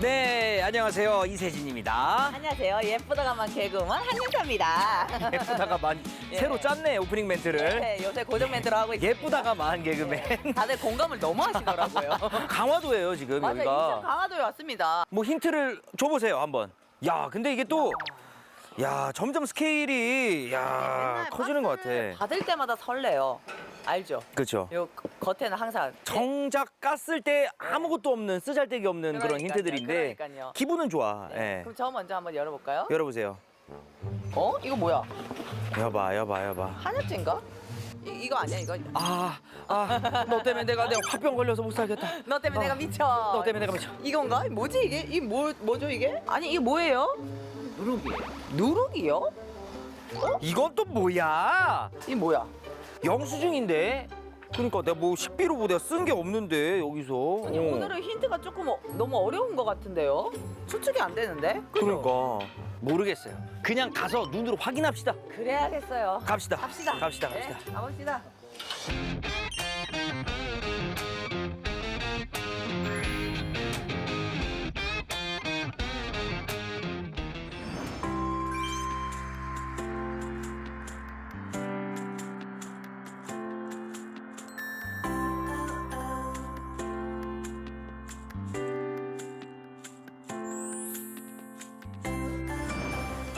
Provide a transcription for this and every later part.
네, 안녕하세요. 이세진입니다. 안녕하세요. 예쁘다가만 개그우먼 한윤서입니다. 예쁘다가만 예. 새로 짰네, 오프닝 멘트를. 네, 요새 고정 멘트로 하고 있어요. 예쁘다가만 개그맨. 다들 공감을 너무 하시더라고요. 강화도예요, 지금 맞아, 인천 여기가. 강화도에 왔습니다. 뭐 힌트를 줘보세요, 한번. 야, 근데 이게 또, 야, 점점 스케일이, 야, 맨날 커지는 것 박스를 같아. 받을 때마다 설레요. 알죠? 그렇죠. 요 겉에는 항상 정작 깠을 때 아무것도 없는, 쓰잘데기 없는 그런 그러니까요, 힌트들인데, 그러니까요. 기분은 좋아. 네. 예. 그럼 저 먼저 한번 열어볼까요? 열어보세요. 어? 이거 뭐야? 여봐. 한약재인가? 이거 아니야 이거? 너 때문에 내가 화병 걸려서 못 살겠다. 너 때문에 내가 미쳐. 너 때문에 내가 미쳐. 이건가? 뭐지 이게? 뭐죠 이게? 아니 이게 뭐예요? 누룩이. 누룩이요? 이건 또 뭐야? 이 뭐야? 영수증인데? 그러니까 내가 뭐 식비로 내가 쓴 게 없는데 여기서. 아니, 오늘은 힌트가 조금 너무 어려운 것 같은데요? 추측이 안 되는데? 그죠? 그러니까 모르겠어요. 그냥 가서 눈으로 확인합시다. 그래야겠어요. 갑시다. 갑시다. 네. 가봅시다.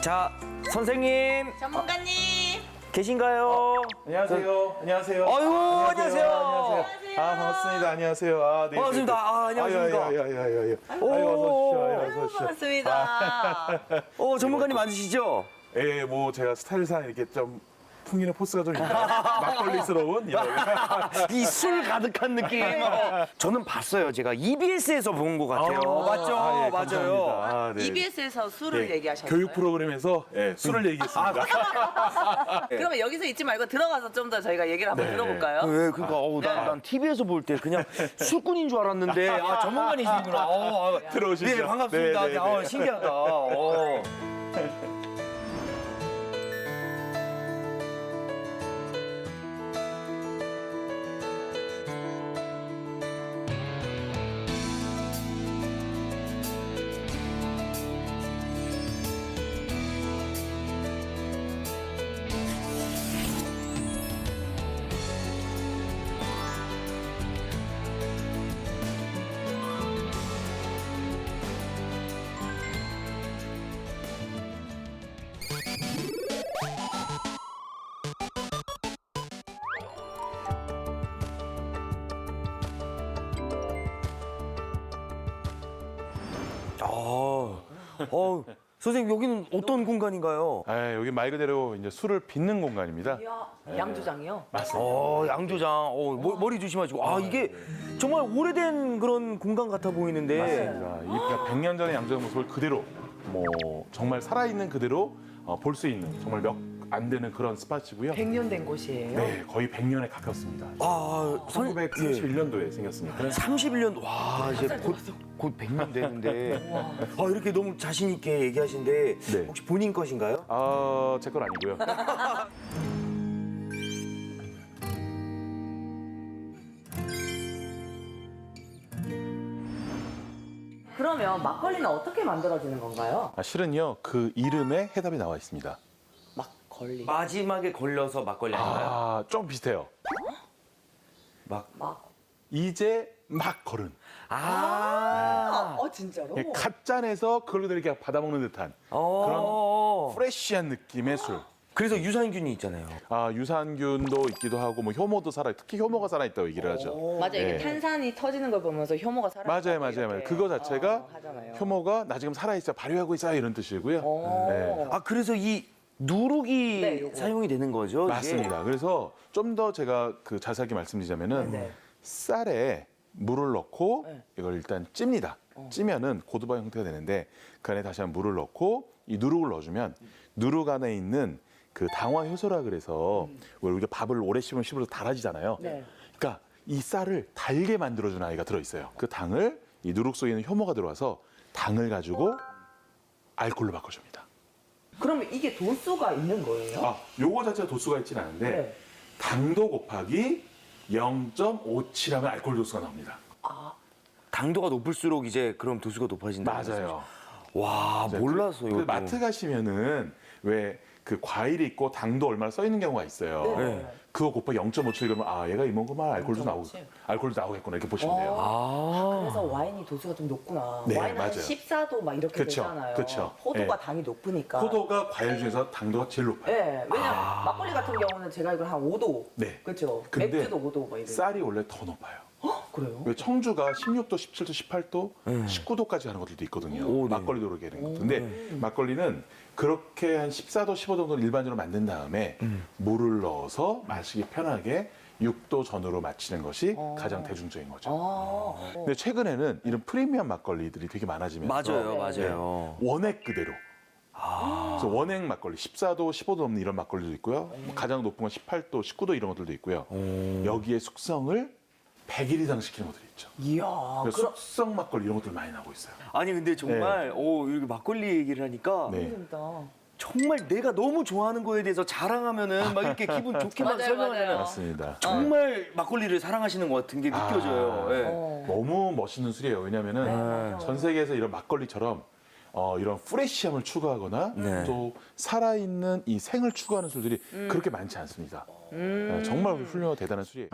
자, 선생님 전문가님. 계신가요? 안녕하세요. 안녕하세요. 아유, 안녕하세요. 안녕하세요. 아, 반갑습니다. 안녕하세요. 아, 네. 반갑습니다. 아, 안녕하십니까. 아유, 어서 오십시오. 어서 아이고, 오십시오. 반갑습니다. 전문가님 맞으시죠? 예, 뭐 제가 스타일상 이렇게 좀 풍기는 포스가 좀 있나요? 막걸리스러운. 이 술 가득한 느낌. 저는 봤어요. 제가 EBS에서 본 것 같아요. 맞죠? 아, 예, 맞아요. 감사합니다. 아, 네. EBS에서 술을 예, 얘기하셨어요? 교육 프로그램에서 예, 술을 얘기했습니다. 그러면 여기서 잊지 말고 들어가서 좀 더 저희가 얘기를 한번 네. 들어볼까요? 왜 그러니까 난 TV에서 볼 때 그냥 술꾼인 줄 알았는데 전문가이시구나. 들어오시죠. 네, 반갑습니다. 네, 네, 네. 신기하다. 선생님 여기는 어떤 공간인가요? 아, 여기 말 그대로 이제 술을 빚는 공간입니다. 이야, 양조장이요? 양조장. 머리 조심하시고. 이게 정말 오래된 그런 공간 같아 보이는데. 맞습니다. 이 100년 전의 양조장 모습을 그대로 뭐 정말 살아있는 그대로 볼 수 있는 정말 몇 안 되는 그런 스팟이고요. 100년 된 곳이에요? 네, 거의 100년에 가깝습니다. 1931년도에 생겼습니다. 31년. 와, 이제 곧 100년 되는데. 이렇게 너무 자신 있게 얘기하시는데 네. 혹시 본인 것인가요? 제 건 아니고요. 그러면 막걸리는 어떻게 만들어지는 건가요? 실은요, 그 이름에 해답이 나와 있습니다. 막걸리. 마지막에 걸려서 막걸리 아닌가요? 좀 비슷해요. 막. 이제 막 걸은. 진짜로? 갓잔에서 그걸 그대로 이렇게 받아먹는 듯한 그런 프레쉬한 느낌의 술. 그래서 유산균이 있잖아요. 유산균도 있기도 하고 뭐 효모도 살아, 특히 효모가 살아있다고 얘기를 하죠. 맞아, 이게 네. 탄산이 터지는 걸 보면서 효모가 살아. 맞아요. 그거 자체가 하잖아요. 효모가 나 지금 살아있어, 발효하고 있어 이런 뜻이고요. 네. 그래서 이 누룩이 네, 요거. 사용이 되는 거죠? 이게? 맞습니다. 그래서 좀 더 제가 그 자세하게 말씀드리자면은 네. 쌀에 물을 넣고 네. 이걸 일단 찝니다. 찌면은 고두바 형태가 되는데 그 안에 다시 한번 물을 넣고 이 누룩을 넣어주면 누룩 안에 있는 그 당화 효소라 그래서 왜 우리가 밥을 오래 씹으면 씹을수록 달아지잖아요. 네. 그러니까 이 쌀을 달게 만들어주는 아이가 들어있어요. 그 당을 이 누룩 속에 있는 효모가 들어와서 당을 가지고 알코올로 바꿔줍니다. 그러면 이게 도수가 있는 거예요? 요거 자체가 도수가 있진 않은데 네. 당도 곱하기 0.57하면 알코올 도수가 나옵니다. 당도가 높을수록 이제 그럼 도수가 높아진다. 맞아요. 와, 몰랐어요. 그 마트 가시면은 왜 그 과일이 있고 당도 얼마나 써 있는 경우가 있어요. 네. 그거 곱하기 0.57 그러면 아 얘가 이만큼만 알코올도 0.57. 나오겠구나 이렇게 보시면 돼요. 아. 그래서 와인이 도수가 좀 높구나. 네, 와인 한 맞아요. 14도 막 이렇게 그쵸, 되잖아요. 그쵸. 포도가 네. 당이 높으니까. 포도가 과일 중에서 당도가 제일 높아요. 네, 왜냐면 막걸리 같은 경우는 제가 이걸 한 5도. 네. 그렇죠. 근데 맥주도 5도 막 이래. 쌀이 원래 더 높아요. 그래요? 왜 청주가 16도, 17도, 18도, 19도까지 하는 것들도 있거든요. 오, 네. 막걸리도 그렇게 되는 것도. 근데 막걸리는 그렇게 한 14도, 15도 정도를 일반적으로 만든 다음에 물을 넣어서 마시기 편하게 6도 전후로 마치는 것이 가장 대중적인 거죠. 아. 근데 최근에는 이런 프리미엄 막걸리들이 되게 많아지면서 맞아요, 맞아요. 원액 그대로. 그래서 원액 막걸리 14도, 15도 넘는 이런 막걸리도 있고요. 가장 높은 건 18도, 19도 이런 것들도 있고요. 여기에 숙성을 100일 이상 시키는 것들이 있죠. 이야. 그래서 그럼 숙성 막걸리 이런 것들 많이 나오고 있어요. 아니 근데 정말 이렇게 막걸리 얘기를 하니까 네. 재밌다. 정말 내가 너무 좋아하는 거에 대해서 자랑하면은 막 이렇게 기분 좋게 막 맞아요, 설명하잖아요. 맞아요. 맞습니다. 정말 막걸리를 사랑하시는 것 같은 게 느껴져요. 예. 너무 멋있는 술이에요. 왜냐면은 전 세계에서 이런 막걸리처럼 이런 프레시함을 추구하거나 네. 또 살아있는 이 생을 추구하는 술들이 그렇게 많지 않습니다. 네, 정말 훌륭하고 대단한 술이에요.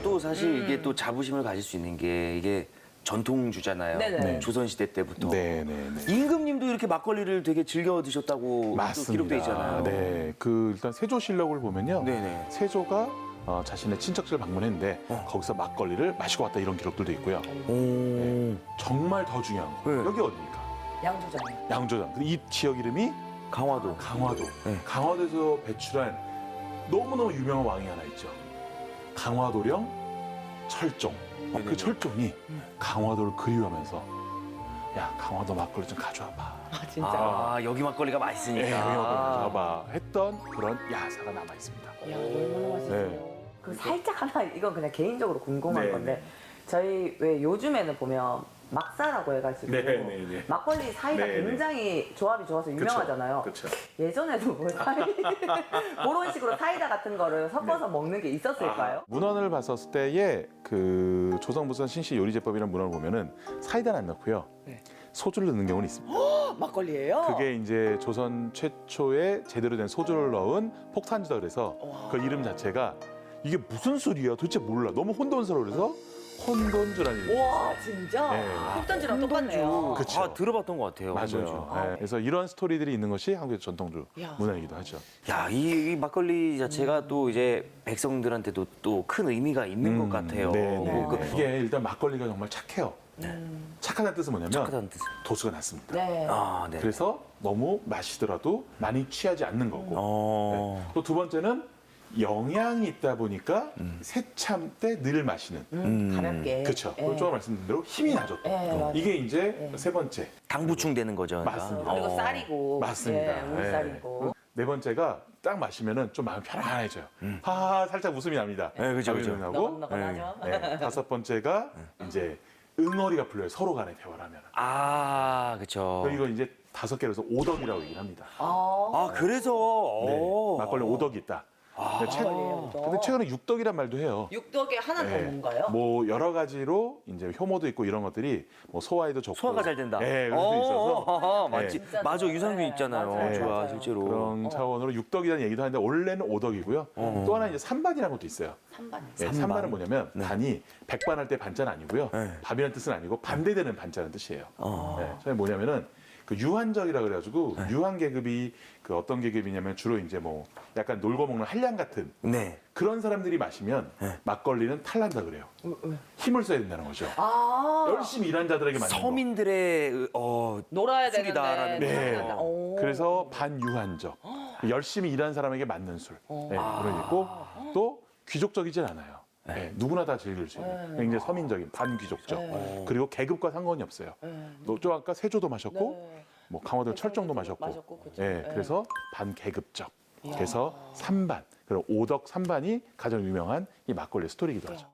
또 사실 이게 또 자부심을 가질 수 있는 게 이게 전통주잖아요. 네네. 조선시대 때부터. 네네네. 임금님도 이렇게 막걸리를 되게 즐겨 드셨다고 또 맞습니다. 기록돼 있잖아요. 네, 그 일단 세조실록을 보면요. 네네. 세조가 자신의 친척집을 방문했는데 거기서 막걸리를 마시고 왔다 이런 기록들도 있고요. 오. 정말 더 중요한 거. 네. 여기 어디입니까? 양조장. 양조장. 근데 이 지역 이름이 강화도. 강화도. 네. 강화도에서 배출한 너무너무 유명한 왕이 하나 있죠. 강화도령 철종. 그 네네네. 철종이 강화도를 그리워하면서 야 강화도 막걸리 좀 가져와봐. 아 진짜. 아, 여기 막걸리가 예, 맛있으니까. 여기 막걸리 가져와봐 했던 그런 야사가 남아 있습니다. 야 얼마나 맛있어요. 네. 그 살짝 하나 이건 그냥 개인적으로 궁금한 네. 건데 저희 왜 요즘에는 보면 막사라고 해가지고 네. 막걸리 사이가 네, 네. 굉장히 조합이 좋아서 유명하잖아요. 그렇죠. 예전에도 뭐 그런 식으로 사이다 같은 거를 섞어서 먹는 게 있었을까요? 문헌을 봤었을 때에 그 조선무선 신시 요리제법이라는 문헌을 보면은 사이다는 안 넣고요. 네. 소주를 넣는 경우는 있습니다. 막걸리예요? 그게 이제 조선 최초의 제대로 된 소주를 넣은 폭탄주다 그래서 그 이름 자체가 이게 무슨 술이야 도대체 몰라. 너무 혼돈스러워 그래서 혼돈주라는 이름이 있어요. 와 진짜 네. 폭탄주랑 똑같네요. 그쵸. 아, 들어봤던 것 같아요. 맞아요. 혼돈주. 네. 그래서 이런 스토리들이 있는 것이 한국의 전통주 야. 문화이기도 하죠. 야, 이 막걸리 자체가 또 이제 백성들한테도 또 큰 의미가 있는 것 같아요. 네. 그- 이게 일단 막걸리가 정말 착해요. 착하다는 뜻은 뭐냐면 착하다는 뜻. 도수가 낮습니다. 네. 아, 네. 그래서 너무 마시더라도 많이 취하지 않는 거고. 어. 또 두 번째는 영양이 있다 보니까 새참 때 늘 마시는. 가볍게. 그렇죠. 예. 조금 말씀드린 대로 힘이 나죠. 또. 예, 맞아요. 이게 이제 세 번째. 당 보충되는 거죠. 그러니까. 맞습니다. 그리고 쌀이고. 맞습니다. 예, 울쌀이고. 네 번째가 딱 마시면은 좀 마음 편안해져요. 하하 살짝 웃음이 납니다. 네, 그죠, 그죠. 나고 너건너건하죠. 다섯 번째가 이제 응어리가 풀려요. 서로 간에 대화를 하면. 아, 그렇죠. 이거 이제 5개로서 오덕이라고 얘기를 합니다. 아, 그래서 네, 오. 막걸리 오덕이 있다. 근데, 막걸리에 오덕. 근데 최근에 육덕이란 말도 해요. 육덕에 하나 더 네. 뭔가요? 뭐 여러 가지로 이제 효모도 있고 이런 것들이 뭐 소화에도 좋고 소화가 잘 된다. 네, 그런 게 있어서 어, 맞지. 진짜 맞아, 좋아요. 유산균 네, 있잖아요. 맞아요. 좋아, 맞아요. 실제로. 그런 차원으로 육덕이라는 얘기도 하는데 원래는 오덕이고요. 또 하나 이제 삼반이라는 것도 있어요. 3반. 네, 삼반. 삼반은 뭐냐면 반이 백반할 때 반짠 아니고요. 네. 밥이라는 뜻은 아니고 반대되는 반짠은 뜻이에요. 어. 네, 저희 뭐냐면은 그 유한적이라 그래가지고 유한 계급이 그 어떤 계급이냐면 주로 이제 뭐 약간 놀고 먹는 한량 같은 네. 그런 사람들이 마시면 막걸리는 탈난다 그래요. 힘을 써야 된다는 거죠. 아. 열심히 일한 자들에게 맞는 거. 서민들의 놀아야 술이다라는 되는데. 네. 놀아야 된다. 오. 그래서 반유한적. 열심히 일한 사람에게 맞는 술. 네, 그런 게 있고 또 귀족적이진 않아요. 네, 누구나 다 즐길 수 있는 굉장히 서민적인 반귀족적 그리고 계급과 상관이 없어요. 또 아까 세조도 마셨고 뭐 강화도 철정도 마셨고 그죠. 예, 그래서 반계급적 그래서 삼반 그리고 오덕 삼반이 가장 유명한 이 막걸리 스토리이기도 하죠.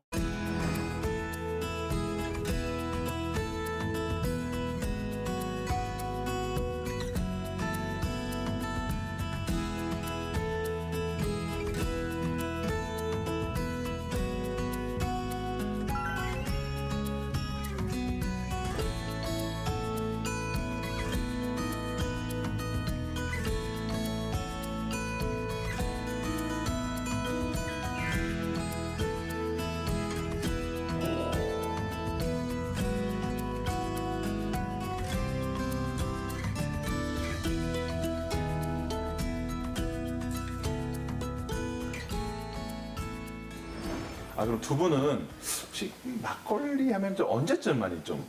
아 그럼 두 분은 혹시 막걸리 하면 좀 언제쯤 많이 좀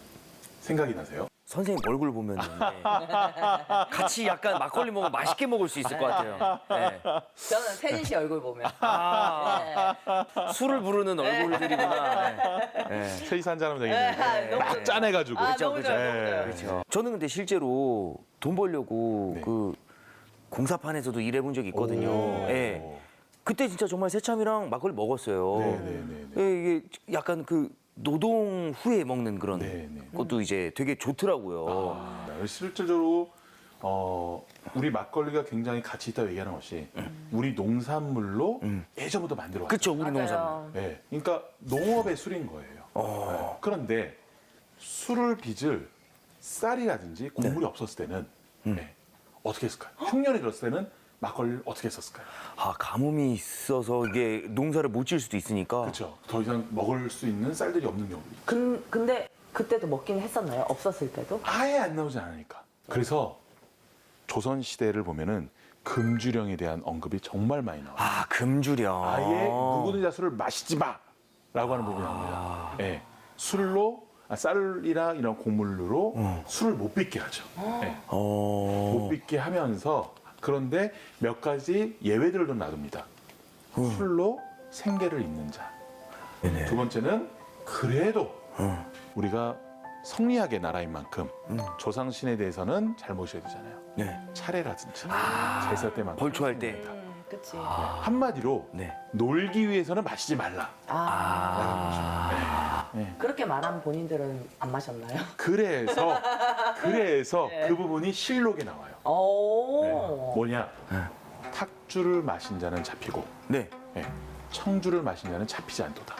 생각이 나세요? 선생님 얼굴 보면 같이 약간 막걸리 먹으면 맛있게 먹을 수 있을 것 같아요. 네. 저는 세진 씨 얼굴 보면. 아, 네. 술을 부르는 얼굴들이구나. 네. 네. 셋이서 한잔 하면 되겠네요. 너무 막 짜내가지고. 아, 그렇죠, 너무 그렇죠. 좋아요, 너무 좋아요. 그렇죠. 저는 근데 실제로 돈 벌려고 네. 그 공사판에서도 일해본 적이 있거든요. 예. 그때 진짜 정말 새참이랑 막걸리 먹었어요. 네네네. 예, 이게 약간 그 노동 후에 먹는 그런 네네. 것도 이제 되게 좋더라고요. 실질적으로 우리 막걸리가 굉장히 가치 있다고 얘기하는 것이 우리 농산물로 예전부터 만들어 왔어요. 그렇죠, 우리 농산물. 맞아요. 네, 그러니까 농업의 술인 거예요. 네. 그런데 술을 빚을 쌀이라든지 곡물이 없었을 때는 네, 어떻게 했을까요? 흉년이 들었을 때는 막걸리를 어떻게 했었을까요? 아, 가뭄이 있어서 이게 농사를 못 지을 수도 있으니까. 그렇죠. 더 이상 먹을 수 있는 쌀들이 없는 경우. 근데 그때도 먹긴 했었나요? 없었을 때도? 아예 안 나오지 않으니까. 그래서 조선 시대를 보면은 금주령에 대한 언급이 정말 많이 나와요. 아, 금주령. 아예 누구든 자술을 마시지 마라고 하는 부분이 나옵니다. 예. 술로 쌀이나 이런 곡물로 술을 못 빚게 하죠. 예. 못 빚게 하면서 그런데 몇 가지 예외들도 놔둡니다. 술로 생계를 잇는 자. 네네. 두 번째는 그래도 우리가 성리학의 나라인 만큼 조상신에 대해서는 잘 모셔야 되잖아요. 네. 차례라든지 제사 때만큼 벌초할 때. 그치. 한마디로 네. 놀기 위해서는 마시지 말라. 그렇게 말한 본인들은 안 마셨나요? 그래서 네. 그 부분이 실록에 나와요. 오. 뭐냐? 탁주를 마신 자는 잡히고 네. 청주를 마신 자는 잡히지 않도다.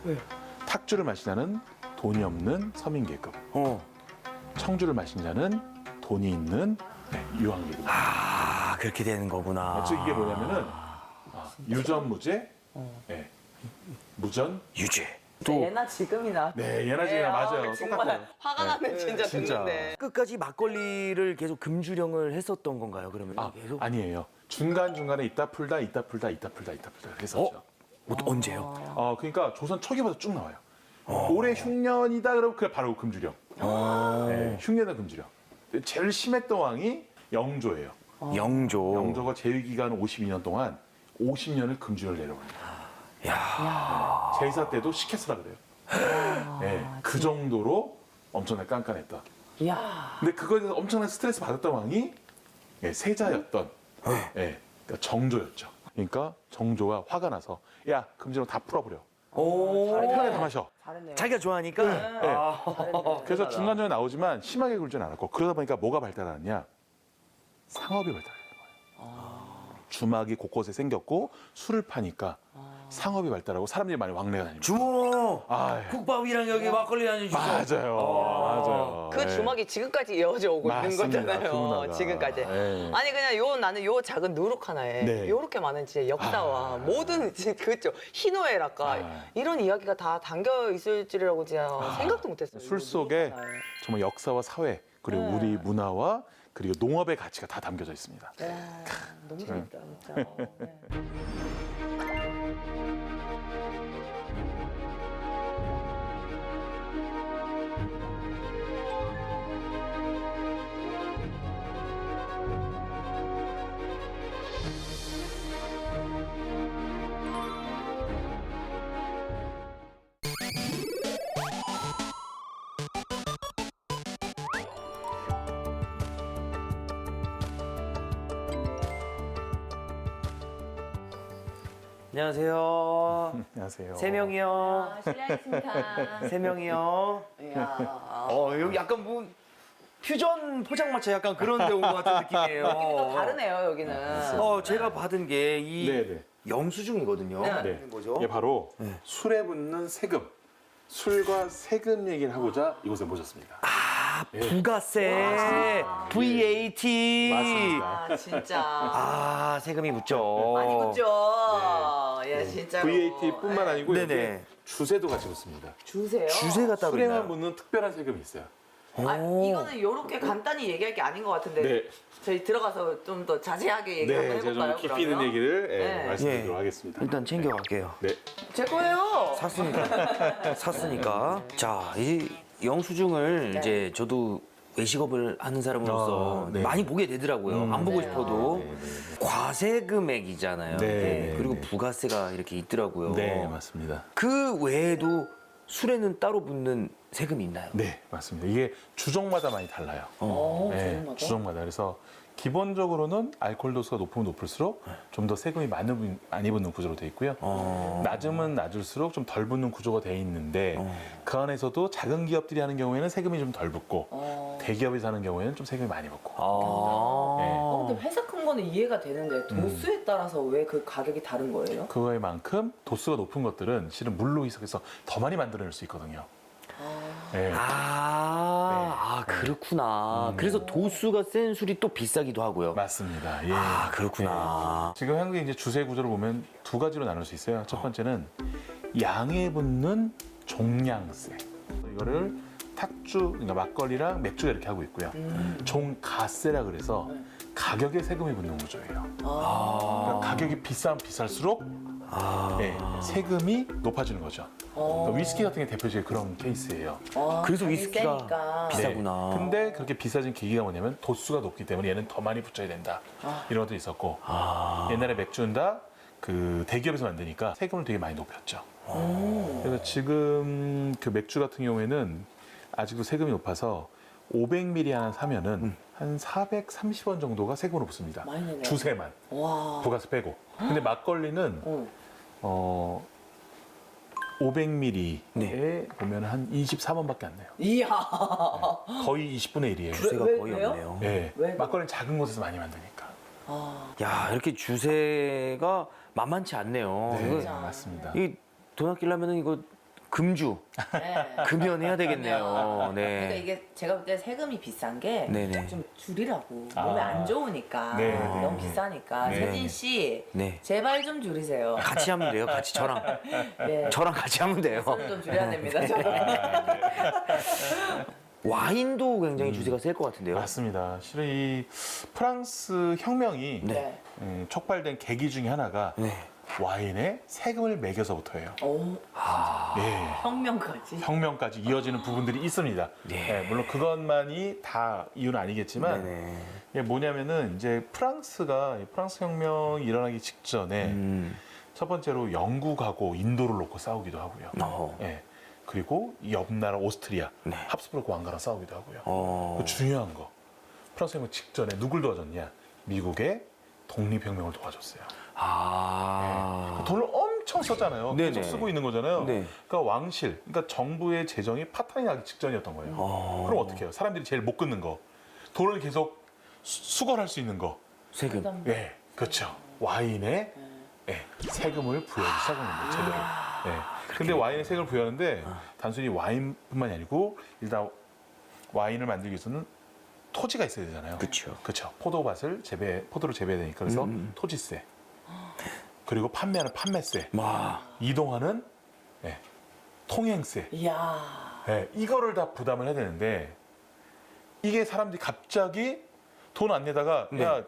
왜? 탁주를 마신 자는 돈이 없는 서민 계급, 청주를 마신 자는 돈이 있는 유황 계급. 아, 그렇게 되는 거구나. 즉 이게 뭐냐면은 유전무죄, 무전, 유죄. 예나 지금이나. 네, 예나 지금이나 맞아요. 정말 똑같아요. 화가 나네 진짜 진짜. 듣는데. 끝까지 막걸리를 계속 금주령을 했었던 건가요? 그러면 계속? 아니에요. 중간중간에 있다 풀다 했었죠. 언제요? 그러니까 조선 초기부터 쭉 나와요. 올해 흉년이다 그러면 그래 바로 금주령. 네, 흉년은 금주령. 제일 심했던 왕이 영조예요. 영조. 영조가 재위 기간 52년 동안 50년을 금주령을 내려옵니다. 야. 제사 때도 시켰으라 그래요. 네, 그 정도로 엄청나게 깐깐했다. 이야. 근데 그거에 대해서 엄청난 스트레스 받았던 왕이 세자였던 그러니까 정조였죠. 그러니까 정조가 화가 나서 야 금주령 다 풀어버려. 편하게 다 마셔. 잘했네요. 자기가 좋아하니까. 네. 그래서 중간중간에 나오지만 심하게 굴진 않았고 그러다 보니까 뭐가 발달하느냐 상업이 발달하는 거예요. 주막이 곳곳에 생겼고 술을 파니까 상업이 발달하고 사람들이 많이 왕래가 다닙니다. 주모. 아, 국밥이랑 여기 막걸리 한 잔 주세요. 맞아요. 그 주먹이 지금까지 이어져 오고 있는 맞습니다. 거잖아요. 그 문화가. 지금까지. 네. 아니 그냥 나는 요 작은 누룩 하나에 네. 요렇게 많은 진짜 역사와 모든 그죠 희노애락과 이런 이야기가 다 담겨 있을지라고 진짜 생각도 못했어요. 술 속에 정말 역사와 사회 그리고 우리 문화와 그리고 농업의 가치가 다 담겨져 있습니다. 너무 재밌다 진짜. 안녕하세요. 안녕하세요. 3명이요. 실례하겠습니다. 3명이요. 이야. 여기 약간 뭐 퓨전 포장마차 약간 그런 데 온 것 같은 느낌이에요. 느낌이 또 다르네요, 여기는. 제가 받은 게 이 네네. 영수증이거든요. 네. 네. 이게 뭐죠? 이게 바로 술에 붙는 세금. 술과 세금 얘기를 하고자 이곳에 모셨습니다. 부가세, VAT. 맞습니다. 아, 진짜. 세금이 붙죠. 많이 붙죠. 네. 예, 진짜로. VAT뿐만 아니고 네네. 여기에 주세도 같이 붙습니다. 주세요. 주세가 따로 술에만 있나요? 붙는 특별한 세금이 있어요. 이거는 이렇게 간단히 얘기할 게 아닌 것 같은데 네. 저희 들어가서 좀 더 자세하게 얘기 한번 네, 제가 해볼까요? 좀 깊이 있는 그러면? 얘기를 네. 말씀드리도록 하겠습니다. 일단 챙겨갈게요. 네. 제 거예요. 샀으니까. 자, 이 영수증을 네. 이제 저도 외식업을 하는 사람으로서 네. 많이 보게 되더라고요. 안 보고 네. 싶어도. 과세 금액이잖아요. 네. 그리고 네. 부가세가 이렇게 있더라고요. 네, 맞습니다. 그 외에도 술에는 따로 붙는 세금이 있나요? 네, 맞습니다. 이게 주종마다 많이 달라요. 네, 주종마다? 주종마다. 그래서 기본적으로는 알코올 도수가 높으면 높을수록 좀 더 세금이 많이 붙는 구조로 돼 있고요. 낮으면 낮을수록 좀 덜 붙는 구조가 돼 있는데 그 안에서도 작은 기업들이 하는 경우에는 세금이 좀 덜 붙고 대기업에서 하는 경우에는 좀 세금이 많이 붙고. 근데 회사 큰 거는 이해가 되는데 도수에 따라서 왜 그 가격이 다른 거예요? 그거에만큼 도수가 높은 것들은 실은 물로 희석해서 더 많이 만들어낼 수 있거든요. 네. 그렇구나. 그래서 도수가 센 술이 또 비싸기도 하고요. 맞습니다. 예. 그렇구나. 지금 한국의 이제 주세 구조를 보면 두 가지로 나눌 수 있어요. 첫 번째는 양에 붙는 종량세. 이거를 탁주, 그러니까 막걸리랑 맥주가 이렇게 하고 있고요. 종가세라 그래서 가격에 세금이 붙는 구조예요. 그러니까 가격이 비싸면 비쌀수록 세금이 높아지는 거죠. 그러니까 위스키 같은 게 대표적인 그런 케이스예요. 그래서 간이 위스키가 세니까. 비싸구나. 근데 그렇게 비싸진 계기가 뭐냐면 도수가 높기 때문에 얘는 더 많이 붙여야 된다. 이런 것도 있었고 옛날에 맥주는 다 그 대기업에서 만드니까 세금을 되게 많이 높였죠. 그래서 지금 그 맥주 같은 경우에는 아직도 세금이 높아서 500ml 하나 사면은 한 430원 정도가 세금으로 붙습니다. 많이 내네요. 주세만 와. 부가세 빼고. 근데 막걸리는 500ml에 보면 한 24원밖에 안 내요. 이야. 거의 20분의 1이에요. 주세가 왜- 거의 왜요? 없네요. 네. 왜? 막걸리는 작은 곳에서 많이 만드니까. 야, 이렇게 주세가 만만치 않네요. 네, 이거, 맞습니다. 돈 아끼려면 이거 금주, 네. 금연해야 되겠네요. 그러니까 네. 이게 제가 볼 때 세금이 비싼 게 네네. 좀 줄이라고 몸에 안 좋으니까 네. 너무 비싸니까 네. 세진 씨 네. 제발 좀 줄이세요. 같이 하면 돼요. 같이 저랑. 네. 저랑 같이 하면 돼요. 술을 좀 줄여야 됩니다. 저는. 와인도 굉장히 주세가 셀 것 같은데요. 맞습니다. 실은 이 프랑스 혁명이 네. 촉발된 계기 중에 하나가 네. 와인에 세금을 매겨서부터예요. 오, 네. 혁명까지. 혁명까지 이어지는 부분들이 있습니다. 네. 네, 물론 그것만이 다 이유는 아니겠지만 네네. 이게 뭐냐면은 이제 프랑스 혁명이 일어나기 직전에 첫 번째로 영국하고 인도를 놓고 싸우기도 하고요. 예. 그리고 이 옆 나라 오스트리아, 네. 합스부르크 왕가랑 싸우기도 하고요. 어. 그 중요한 거. 프랑스 혁명 직전에 누굴 도와줬냐? 미국의 독립혁명을 도와줬어요. 돈을 엄청 썼잖아요. 네네. 계속 쓰고 있는 거잖아요. 네. 그러니까 왕실, 그러니까 정부의 재정이 파탄이 나기 직전이었던 거예요. 그럼 어떻게 해요? 사람들이 제일 못 끊는 거. 돈을 계속 수거할 수 있는 거. 세금. 예, 그렇죠. 와인에 세금을 부여하기 시작하는 거예요, 제대로. 근데 와인에 세금을 부여하는데 단순히 와인뿐만이 아니고 일단 와인을 만들기 위해서는 토지가 있어야 되잖아요. 그쵸. 그렇죠. 포도를 재배해야 되니까 그래서 토지세. 그리고 판매하는 판매세. 와. 이동하는 통행세. 이야. 이거를 다 부담을 해야 되는데 이게 사람들이 갑자기 돈 안 내다가 네. 야,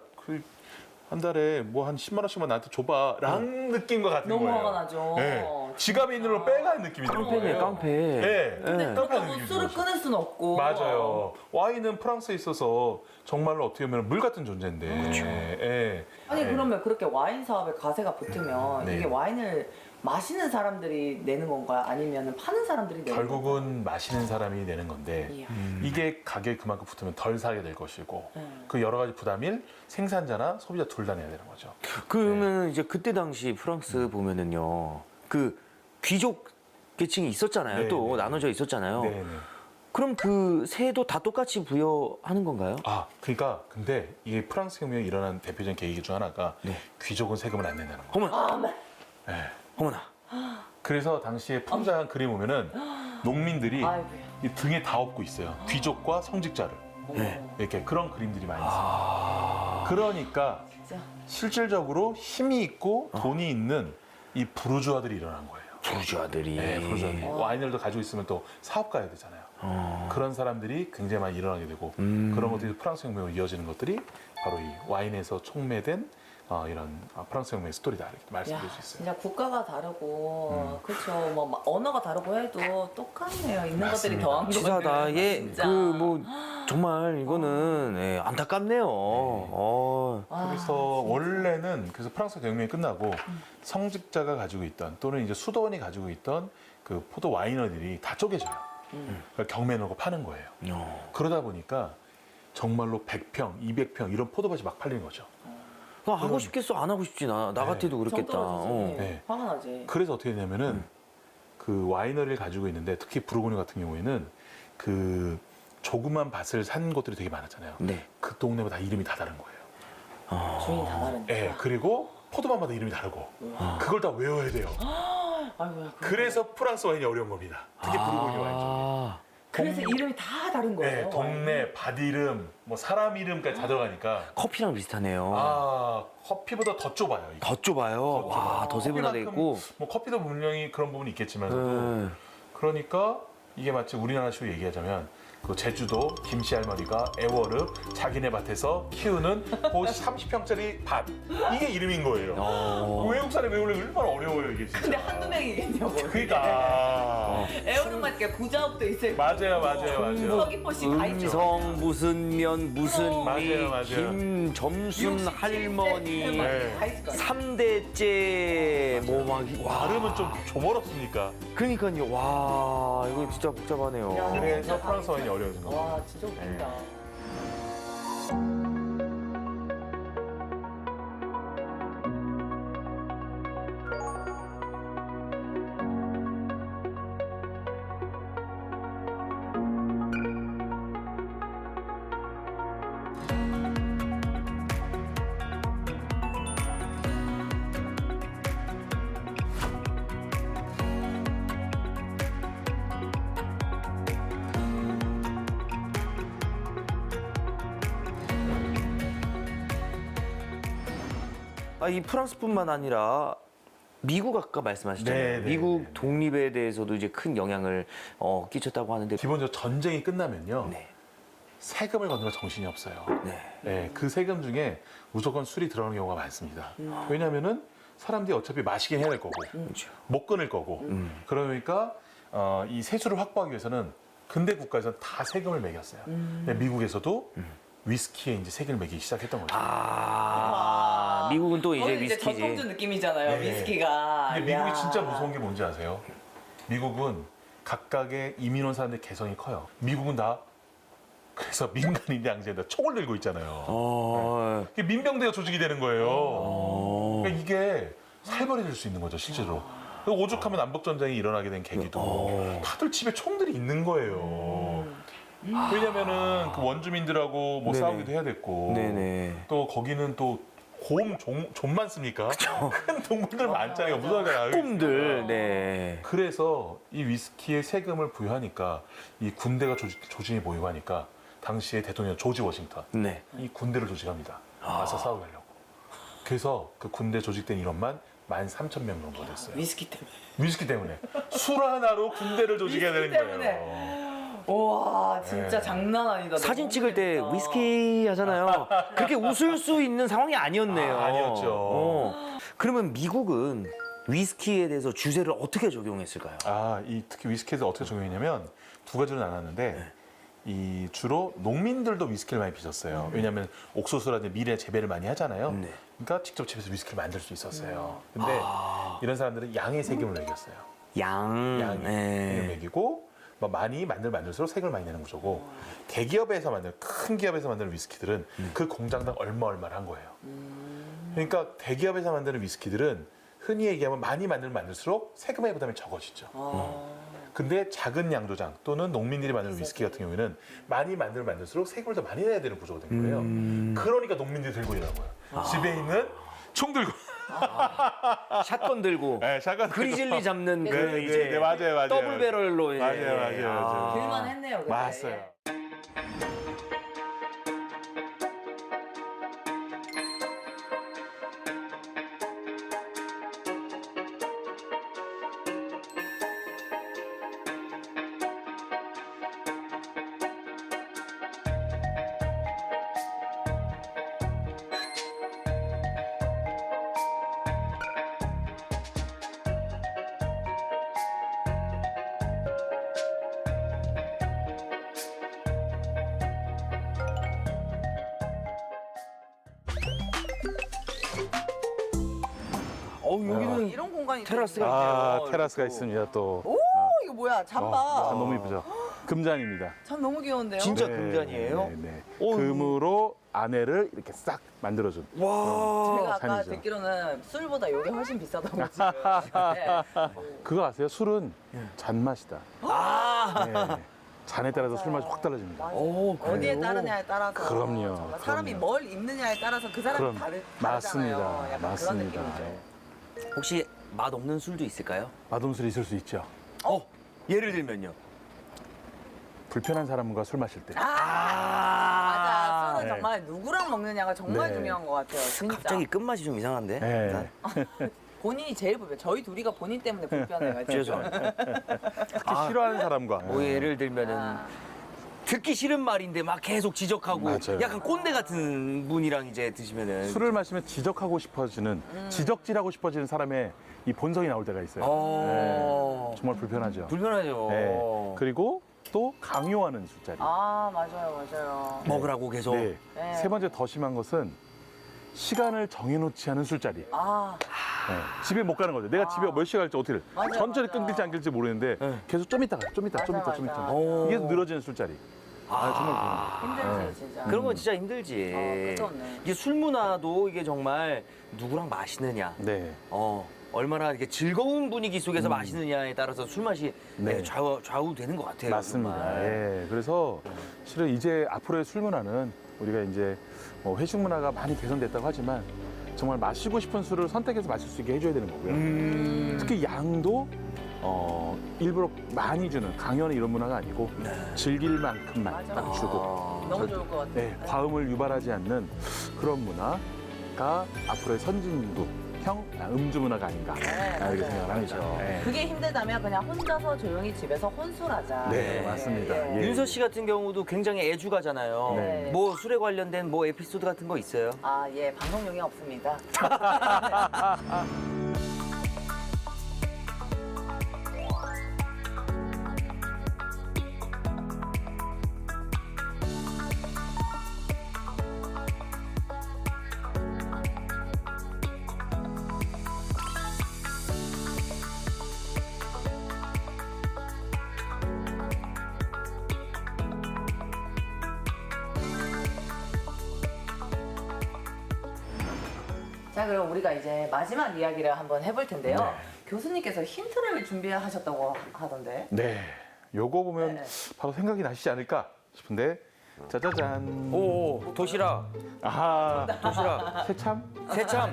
한 달에 뭐 한 10만 원씩만 나한테 줘봐라는 느낌과 같은 너무 거예요. 화가 나죠. 지갑에 있는 걸 빼가는 느낌이 드는 깡패네, 거예요. 깡패. 네. 네. 깡패하는 뭐 느낌이 술을 들어요. 끊을 수는 없고. 맞아요. 와인은 프랑스에 있어서 정말로 어떻게 보면 물 같은 존재인데. 그렇죠. 아니 그러면 그렇게 와인 사업에 과세가 붙으면 네. 이게 와인을 마시는 사람들이 내는 건가요? 아니면 파는 사람들이 내는 건가요? 결국은 마시는 사람이 내는 건데 이야. 이게 가격이 그만큼 붙으면 덜 사게 될 것이고 그 여러 가지 부담일 생산자나 소비자 둘 다 내야 되는 거죠. 그러면 이제 그때 당시 프랑스 보면은요, 그 귀족 계층이 있었잖아요. 네, 또 네. 나눠져 있었잖아요. 네네. 그럼 그 세도 다 똑같이 부여하는 건가요? 그러니까 근데 이게 프랑스 혁명이 일어난 대표적인 계기 중 하나가 네. 귀족은 세금을 안 낸다는 거. 어머나, 네. 어머나. 그래서 당시에 풍자한 그림 보면은 농민들이 아이고야. 이 등에 다 업고 있어요. 귀족과 성직자를 네. 이렇게 그런 그림들이 많이 있습니다. 그러니까 진짜. 실질적으로 힘이 있고 돈이 있는 이 부르주아들이 일어난 거예요. 부르주아들이. 네, 부르주아들이 와인을 더 가지고 있으면 또 사업가야 되잖아요. 그런 사람들이 굉장히 많이 일어나게 되고 그런 것들이 프랑스 혁명으로 이어지는 것들이 바로 이 와인에서 촉매된 이런 프랑스 혁명의 스토리다 이렇게 말씀드릴 수 있어요. 진짜 국가가 다르고 그렇죠. 뭐 언어가 다르고 해도 똑같네요. 있는 것들이 맞습니다. 더한 거는. 치사하다. 예, 진짜. 그 뭐 정말 이거는 예, 안타깝네요. 그래서 원래는 그래서 프랑스 혁명이 끝나고 성직자가 가지고 있던 또는 이제 수도원이 가지고 있던 그 포도 와이너들이 다 쪼개져요. 그러니까 경매 놓고 파는 거예요. 그러다 보니까 정말로 100평, 200평 이런 포도밭이 막 팔리는 거죠. 하고 싶겠어, 안 하고 싶지 나 네. 같아도 정 그렇겠다. 떨어지지. 네. 화가 나지. 그래서 어떻게 되냐면은 그 와이너리를 가지고 있는데 특히 부르고뉴 같은 경우에는 그 조그만 밭을 산 곳들이 되게 많았잖아요. 네. 그 동네마다 다 이름이 다 다른 거예요. 주인이 다 다르니까. 네, 그리고 포도밭마다 이름이 다르고 그걸 다 외워야 돼요. 아이고야. 그래서 프랑스 와인이 어려운 겁니다. 특히 부르고뉴 와인 쪽. 그래서 이름이 다 다른 거예요. 네, 동네, 밭 이름, 뭐 사람 이름까지 다 들어가니까 커피랑 비슷하네요. 커피보다 더 좁아요. 이게. 더 좁아요. 와, 더 세분화돼 커피만큼 있고. 뭐 커피도 분명히 그런 부분이 있겠지만서도 네. 그러니까 이게 마치 우리나라식으로 얘기하자면 그 제주도 김씨 할머니가 애월읍 자기네 밭에서 키우는 그 30평짜리 밭 이게 이름인 거예요. 외국 사람이 외우려면 얼마나 어려워요 이게 진짜. 근데 한두 명이겠냐고. 그러니까 애우는만 이렇게 구자업도 있을 맞아요. 서귀포시 다 있죠. 음성 무슨 면 무슨 미 맞아요. 김점순 할머니 네. 다 있을 거예요. 3대째 뭐막 발음은 좀 조멀었으니까 그러니까요. 와, 이거 진짜 복잡하네요. 야. 그래서 프랑스 와인이 어려워진 거예요. 와 진짜 웃긴다. 이 프랑스뿐만 아니라 미국 아까 말씀하셨잖아요. 네, 네, 미국 네. 독립에 대해서도 이제 큰 영향을 끼쳤다고 하는데. 기본적으로 전쟁이 끝나면요 네. 세금을 건드려 정신이 없어요. 네. 네, 그 세금 중에 무조건 술이 들어가는 경우가 많습니다. 왜냐하면은 사람들이 어차피 마시긴 해야 될 거고 그렇죠. 못 끊을 거고 그러니까 이 세수를 확보하기 위해서는 근대 국가에서는 다 세금을 매겼어요. 근데 미국에서도 위스키에 이제 세금을 매기기 시작했던 거죠. 미국은 또 이제 거기 위스키지. 전통주 느낌이잖아요. 네. 위스키가. 근데 미국이 야. 진짜 무서운 게 뭔지 아세요? 미국은 각각의 이민 온 사람들의 개성이 커요. 미국은 다 그래서 민간인이 양제에다 총을 들고 있잖아요. 이게 민병대가 조직이 되는 거예요. 그러니까 이게 살벌해질 수 있는 거죠, 실제로. 오죽하면 남북전쟁이 일어나게 된 계기도 다들 집에 총들이 있는 거예요. 왜냐면은 그 원주민들하고 뭐 네네. 싸우기도 해야 됐고 네네. 또 거기는 또 좀 많습니까? 큰 동물들 많잖아요. 무서워요. 꿈들. 네. 그래서 이 위스키에 세금을 부여하니까 이 군대가 조직이 모이고 하니까 당시에 대통령 조지 워싱턴 네. 이 군대를 조직합니다. 와서 싸우게 하려고. 그래서 그 군대 조직된 인원만 13,000명 정도 됐어요. 위스키 때문에. 위스키 때문에. 술 하나로 군대를 조직해야 되는 위스키 거예요. 때문에. 와 진짜 네. 장난 아니다. 사진 너무 찍을 때 재밌다. 위스키 하잖아요. 그렇게 웃을 수 있는 상황이 아니었네요. 아니었죠. 그러면 미국은 위스키에 대해서 주세를 어떻게 적용했을까요? 특히 위스키에서 어떻게 적용했냐면 두 가지로 나눴는데 이 주로 농민들도 위스키를 많이 빚었어요. 왜냐하면 옥수수라든지 밀에 재배를 많이 하잖아요. 네. 그러니까 직접 집에서 위스키를 만들 수 있었어요. 근데 이런 사람들은 양의 세금을 매겼어요. 양. 양의 세금을 매기고 뭐 많이 만들수록 세금을 많이 내는 구조고 대기업에서 만든 큰 기업에서 만드는 위스키들은 그 공장당 얼마를 한 거예요. 그러니까 대기업에서 만드는 위스키들은 흔히 얘기하면 많이 만들수록 세금의 부담이 적어지죠. 근데 작은 양조장 또는 농민들이 만드는 위스키 같은 경우에는 많이 만들수록 세금을 더 많이 내야 되는 구조가 된 거예요. 그러니까 농민들이 들고 있더라고요. 집에 있는 총 들고. 샷건 들고. 네, 샷건 들고. 그리즐리 잡는 그 네, 이제 네, 맞아요. 더블 배럴로. 예. 맞아요. 들만 했네요. 근데. 맞았어요. 여기는 이런 공간이 테라스가 아, 있네요. 테라스가 이것도. 있습니다. 또. 오 이거 뭐야? 잠바. 참 너무 이쁘죠. 금잔입니다. 참 너무 귀여운데요. 진짜 금잔이에요? 네. 오. 금으로 안에를 이렇게 싹 만들어준. 와. 제가 아까 잔이죠. 듣기로는 술보다 이게 훨씬 비싸다고 지금. 네. 그거 아세요? 술은 잔맛이다. 아. 네. 잔에 따라서 술 맛이 확 달라집니다. 오, 그래요? 어디에 따르냐에 따라서 그럼요, 정말 사람이 그럼요. 뭘 입느냐에 따라서 그 사람이 다르잖아요. 맞습니다. 약간 맞습니다. 그런 느낌이죠. 예. 혹시 맛 없는 술도 있을까요? 맛없는 있을 수 있죠. 예를 들면요. 불편한 사람과 술 마실 때. 맞아. 술은 네. 정말 누구랑 먹느냐가 정말 네. 중요한 것 같아요. 진짜. 갑자기 끝맛이 좀 이상한데. 네. 본인이 제일 불편. 저희 둘이가 본인 때문에 불편해요. 죄송합니다. 특히 싫어하는 사람과. 뭐 예를 들면은 아. 듣기 싫은 말인데 막 계속 지적하고 맞아요. 약간 꼰대 같은 분이랑 이제 드시면은 술을 마시면 지적하고 싶어지는, 지적질하고 싶어지는 사람의 이 본성이 나올 때가 있어요. 어. 네. 정말 불편하죠. 불편하죠. 네. 그리고 또 강요하는 술자리. 아 맞아요. 먹으라고 계속. 네. 네. 세 번째 더 심한 것은 시간을 정해놓지 않은 술자리. 아 네. 집에 못 가는 거죠. 내가 집에 몇 시에 갈지 어떻게 맞아요, 천천히 맞아요. 끊길지 안 끊길지 모르는데 네. 계속 좀 있다가 좀 있다. 맞아. 오. 이게 늘어지는 술자리. 정말 불편해요. 힘들지 진짜. 그런 건 진짜 힘들지. 끝도 없네. 이게 술 문화도 이게 정말 누구랑 마시느냐, 네. 얼마나 이렇게 즐거운 분위기 속에서 마시느냐에 따라서 술 맛이 네. 좌우되는 것 같아요. 맞습니다. 정말. 예. 그래서 실은 이제 앞으로의 술 문화는 우리가 이제 회식 문화가 많이 개선됐다고 하지만 정말 마시고 싶은 술을 선택해서 마실 수 있게 해줘야 되는 거고요. 특히 양도 일부러 많이 주는 강요하는 이런 문화가 아니고 즐길 만큼만 맞아. 딱 주고 너무 좋을 것 같아요. 네, 과음을 유발하지 않는 그런 문화가 앞으로의 선진국형 음주 문화가 아닌가 이렇게 맞아요. 생각을 합니다. 네. 그게 힘들다면 그냥 혼자서 조용히 집에서 혼술하자. 네, 맞습니다. 예. 윤서 씨 같은 경우도 굉장히 애주가잖아요. 네. 뭐 술에 관련된 뭐 에피소드 같은 거 있어요? 아, 예, 방송용이 없습니다. 자, 그럼 우리가 이제 마지막 이야기를 한번 해볼 텐데요. 네. 교수님께서 힌트를 준비하셨다고 하던데. 네. 요거 보면 네. 바로 생각이 나시지 않을까 싶은데 짜자잔. 오, 도시락, 아하. 도시락, 새참? 새참.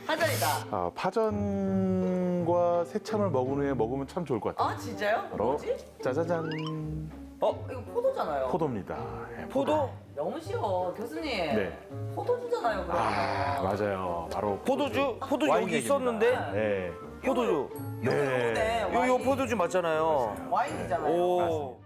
파전이다. 파전과 새참을 먹은 후에 먹으면 참 좋을 것 같아요. 아, 진짜요? 바로 뭐지? 짜자잔. 이거 포도잖아요. 포도입니다. 예, 포도? 너무 쉬워, 교수님. 네. 포도주잖아요, 그럼. 아, 맞아요. 바로 포도주? 포도주 와인 여기 얘기입니다. 있었는데? 네. 포도주. 네. 요 와인이. 포도주 맞잖아요. 와인이잖아요. 오.